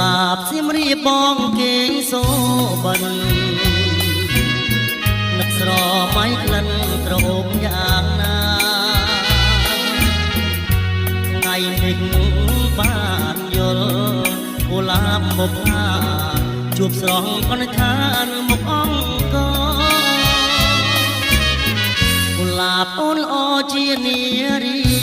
លាបសៀមរីបងគេងសូបិននឹកស្រមៃក្លិនក្រអូបយ៉ាងណាថ្ងៃនេះបានយល់កុលាបបុប្ផាជួបស្រស់កនឋានមកអង្គកុលាបអូនល្អជានារី